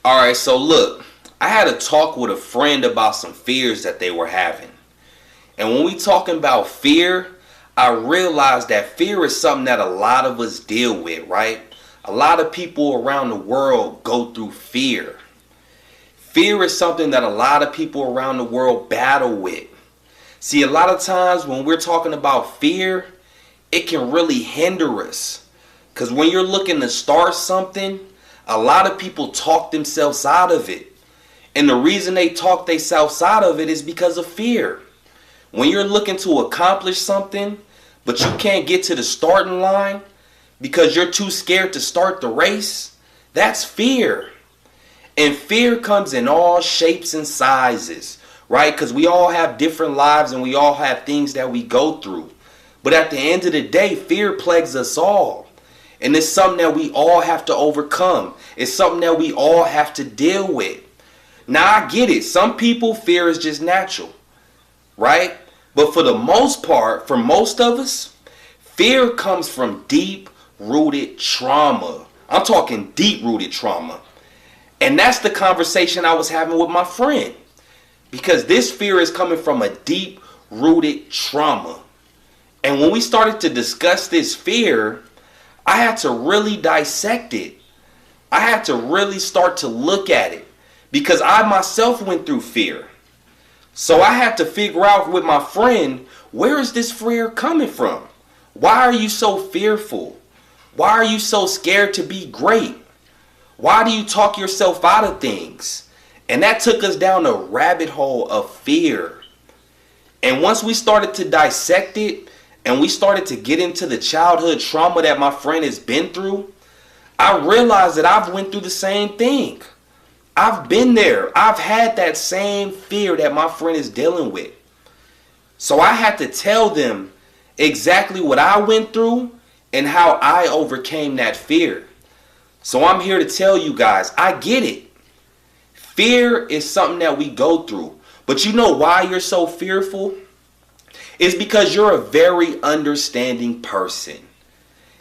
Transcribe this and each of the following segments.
Alright, so look, I had a talk with a friend about some fears that they were having. And when we talking about fear, I realized that fear is something that a lot of us deal with, right? A lot of people around the world go through fear. Fear is something that a lot of people around the world battle with. See, a lot of times when we're talking about fear, it can really hinder us. Because when you're looking to start something, a lot of people talk themselves out of it. And the reason they talk themselves out of it is because of fear. When you're looking to accomplish something, but you can't get to the starting line because you're too scared to start the race, that's fear. And fear comes in all shapes and sizes, right? Because we all have different lives and we all have things that we go through. But at the end of the day, fear plagues us all. And it's something that we all have to overcome. It's something that we all have to deal with. Now, I get it. Some people, fear is just natural, right? But for the most part, for most of us, fear comes from deep-rooted trauma. I'm talking deep-rooted trauma. And that's the conversation I was having with my friend. Because this fear is coming from a deep-rooted trauma. And when we started to discuss this fear, I had to really dissect it. I had to really start to look at it. Because I myself went through fear. So I had to figure out with my friend, where is this fear coming from? Why are you so fearful? Why are you so scared to be great? Why do you talk yourself out of things? And that took us down a rabbit hole of fear. And once we started to dissect it, and we started to get into the childhood trauma that my friend has been through, I realized that I've went through the same thing. I've been there. I've had that same fear that my friend is dealing with. So I had to tell them exactly what I went through and how I overcame that fear. So I'm here to tell you guys, I get it. Fear is something that we go through. But you know why you're so fearful? It's because you're a very understanding person.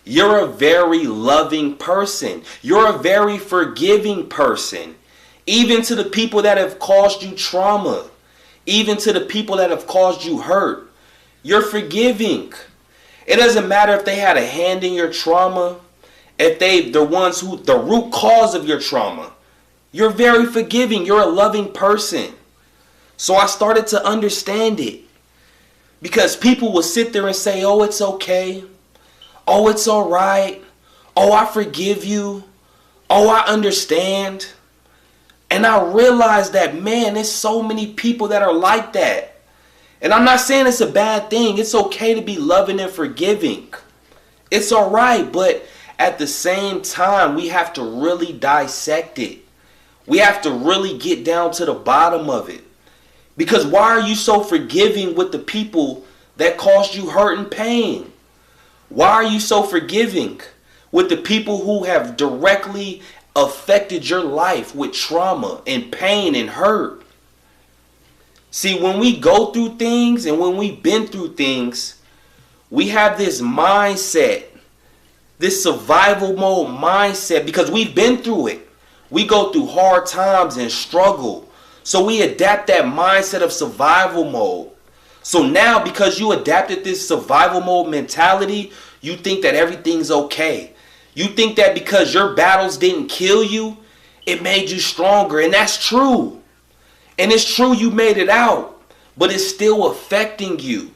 You're a very loving person. You're a very forgiving person. Even to the people that have caused you trauma. Even to the people that have caused you hurt. You're forgiving. It doesn't matter if they had a hand in your trauma. If they're ones who, the root cause of your trauma. You're very forgiving. You're a loving person. So I started to understand it. Because people will sit there and say, oh, it's okay. Oh, it's all right. Oh, I forgive you. Oh, I understand. And I realized that, man, there's so many people that are like that. And I'm not saying it's a bad thing. It's okay to be loving and forgiving. It's all right. But at the same time, we have to really dissect it. We have to really get down to the bottom of it. Because why are you so forgiving with the people that caused you hurt and pain? Why are you so forgiving with the people who have directly affected your life with trauma and pain and hurt? See, when we go through things and when we've been through things, we have this mindset, this survival mode mindset, because we've been through it. We go through hard times and struggle. So we adapt that mindset of survival mode. So now, because you adapted this survival mode mentality, you think that everything's okay. You think that because your battles didn't kill you, it made you stronger. And that's true. And it's true you made it out. But it's still affecting you.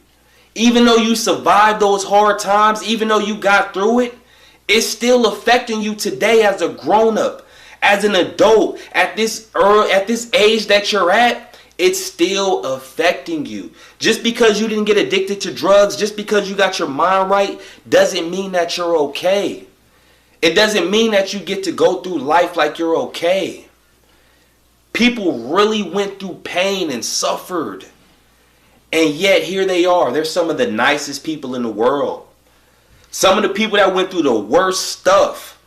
Even though you survived those hard times, even though you got through it, it's still affecting you today as a grown-up. As an adult, at this age that you're at, it's still affecting you. Just because you didn't get addicted to drugs, just because you got your mind right, doesn't mean that you're okay. It doesn't mean that you get to go through life like you're okay. People really went through pain and suffered. And yet here they are. They're some of the nicest people in the world. Some of the people that went through the worst stuff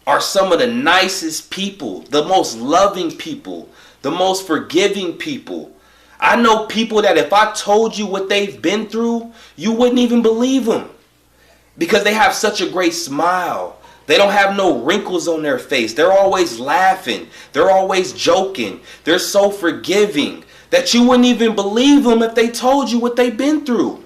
are some of the nicest people, the most loving people, the most forgiving people. I know people that if I told you what they've been through, you wouldn't even believe them. Because they have such a great smile. They don't have no wrinkles on their face. They're always laughing. They're always joking. They're so forgiving that you wouldn't even believe them if they told you what they've been through.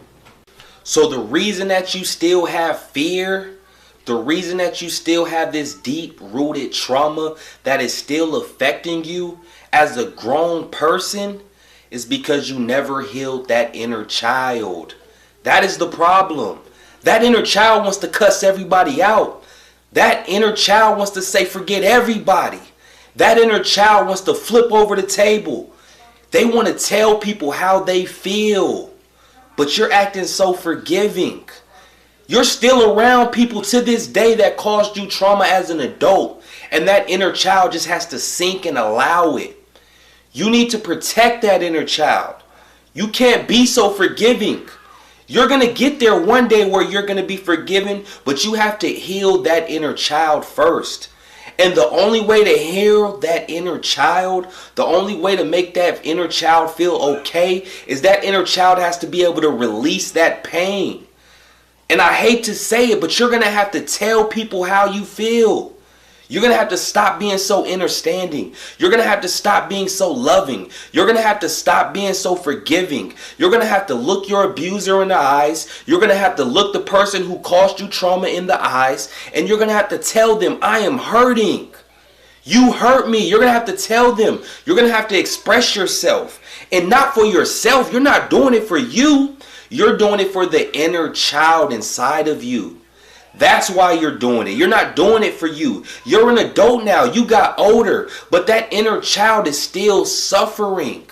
So the reason that you still have fear, the reason that you still have this deep-rooted trauma that is still affecting you as a grown person is because you never healed that inner child. That is the problem. That inner child wants to cuss everybody out. That inner child wants to say, forget everybody. That inner child wants to flip over the table. They want to tell people how they feel. But you're acting so forgiving. You're still around people to this day that caused you trauma as an adult. And that inner child just has to sink and allow it. You need to protect that inner child. You can't be so forgiving. You're going to get there one day where you're going to be forgiven, but you have to heal that inner child first. And the only way to heal that inner child, the only way to make that inner child feel okay, is that inner child has to be able to release that pain. And I hate to say it, but you're going to have to tell people how you feel. You're going to have to stop being so understanding. You're going to have to stop being so loving. You're going to have to stop being so forgiving. You're going to have to look your abuser in the eyes. You're going to have to look the person who caused you trauma in the eyes. And you're going to have to tell them, I am hurting. You hurt me. You're going to have to tell them. You're going to have to express yourself. And not for yourself. You're not doing it for you. You're doing it for the inner child inside of you. That's why you're doing it. You're not doing it for you. You're an adult now. You got older. But that inner child is still suffering.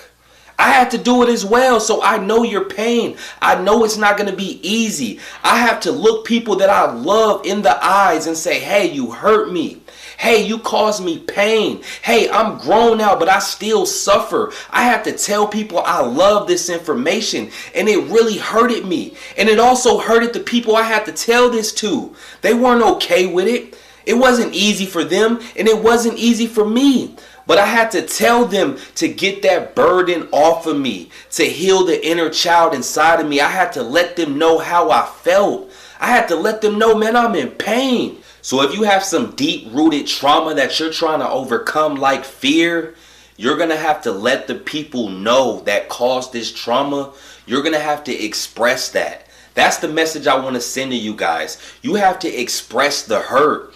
I had to do it as well, so I know your pain. I know it's not going to be easy. I have to look people that I love in the eyes and say, hey, you hurt me. Hey, you caused me pain. Hey, I'm grown now, but I still suffer. I have to tell people I love this information, and it really hurted me. And it also hurted the people I had to tell this to. They weren't okay with it. It wasn't easy for them, and it wasn't easy for me. But I had to tell them to get that burden off of me, to heal the inner child inside of me. I had to let them know how I felt. I had to let them know, man, I'm in pain. So if you have some deep-rooted trauma that you're trying to overcome like fear, you're going to have to let the people know that caused this trauma. You're going to have to express that. That's the message I want to send to you guys. You have to express the hurt.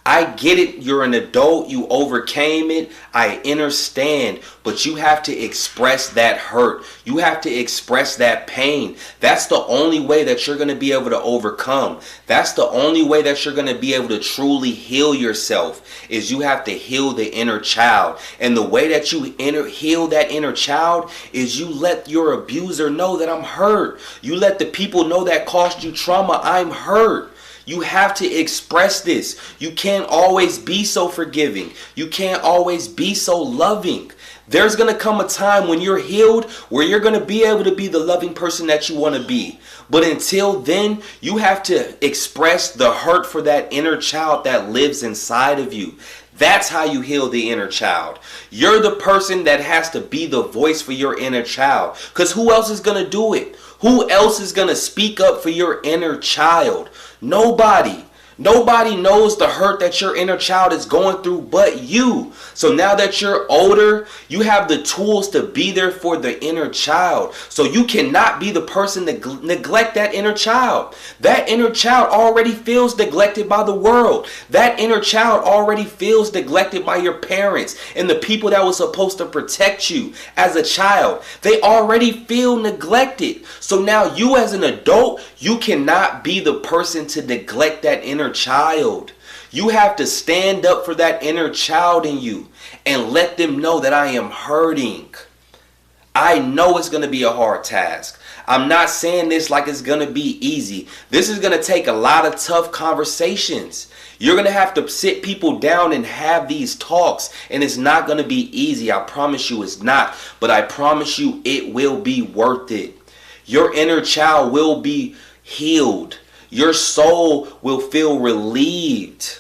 I get it. You're an adult. You overcame it. I understand. But you have to express that hurt. You have to express that pain. That's the only way that you're going to be able to overcome. That's the only way that you're going to be able to truly heal yourself, is you have to heal the inner child. And the way that you heal that inner child is you let your abuser know that I'm hurt. You let the people know that caused you trauma, I'm hurt. You have to express this. You can't always be so forgiving. You can't always be so loving. There's going to come a time when you're healed where you're going to be able to be the loving person that you want to be. But until then, you have to express the hurt for that inner child that lives inside of you. That's how you heal the inner child. You're the person that has to be the voice for your inner child. Because who else is going to do it? Who else is going to speak up for your inner child? Nobody. Nobody knows the hurt that your inner child is going through but you. So now that you're older, you have the tools to be there for the inner child. So you cannot be the person that neglect that inner child. That inner child already feels neglected by the world. That inner child already feels neglected by your parents and the people that were supposed to protect you as a child. They already feel neglected. So now you as an adult, you cannot be the person to neglect that inner child. You have to stand up for that inner child in you and let them know that I am hurting. I know it's going to be a hard task. I'm not saying this like it's going to be easy. This is going to take a lot of tough conversations. You're going to have to sit people down and have these talks, and it's not going to be easy. I promise you it's not, but I promise you it will be worth it. Your inner child will be healed. Your soul will feel relieved.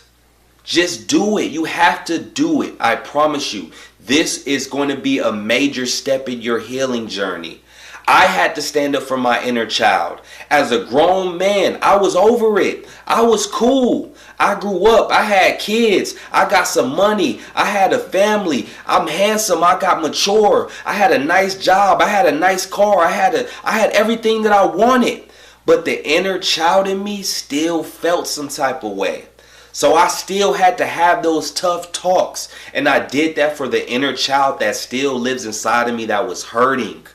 Just do it. You have to do it. I promise you. This is going to be a major step in your healing journey. I had to stand up for my inner child. As a grown man, I was over it. I was cool. I grew up. I had kids. I got some money. I had a family. I'm handsome. I got mature. I had a nice job. I had a nice car. I had everything that I wanted. But the inner child in me still felt some type of way. So I still had to have those tough talks. And I did that for the inner child that still lives inside of me that was hurting.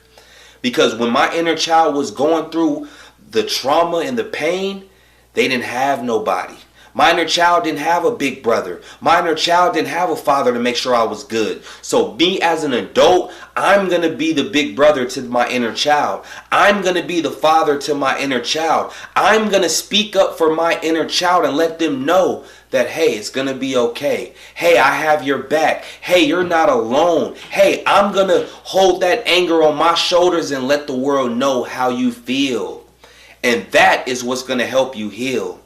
Because when my inner child was going through the trauma and the pain, they didn't have nobody. My inner child didn't have a big brother. My inner child didn't have a father to make sure I was good. So me as an adult, I'm going to be the big brother to my inner child. I'm going to be the father to my inner child. I'm going to speak up for my inner child and let them know that, hey, it's going to be okay. Hey, I have your back. Hey, you're not alone. Hey, I'm going to hold that anger on my shoulders and let the world know how you feel. And that is what's going to help you heal.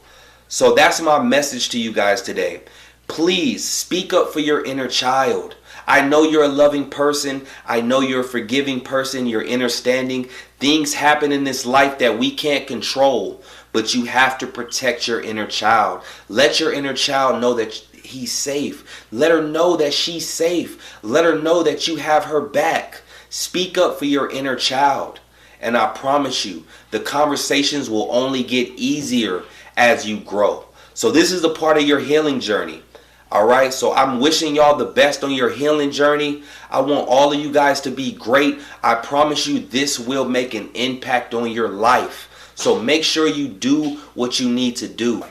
So that's my message to you guys today. Please speak up for your inner child. I know you're a loving person. I know you're a forgiving person. You're understanding. Things happen in this life that we can't control, but you have to protect your inner child. Let your inner child know that he's safe. Let her know that she's safe. Let her know that you have her back. Speak up for your inner child. And I promise you, the conversations will only get easier as you grow. So this is a part of your healing journey. Alright, so I'm wishing y'all the best on your healing journey. I want all of you guys to be great. I promise you this will make an impact on your life. So make sure you do what you need to do.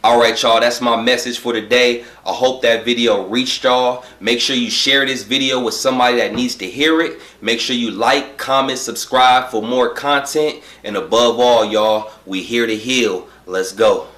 Alright y'all, that's my message for today. I hope that video reached y'all. Make sure you share this video with somebody that needs to hear it. Make sure you like, comment, subscribe for more content. And above all, y'all, we here to heal. Let's go.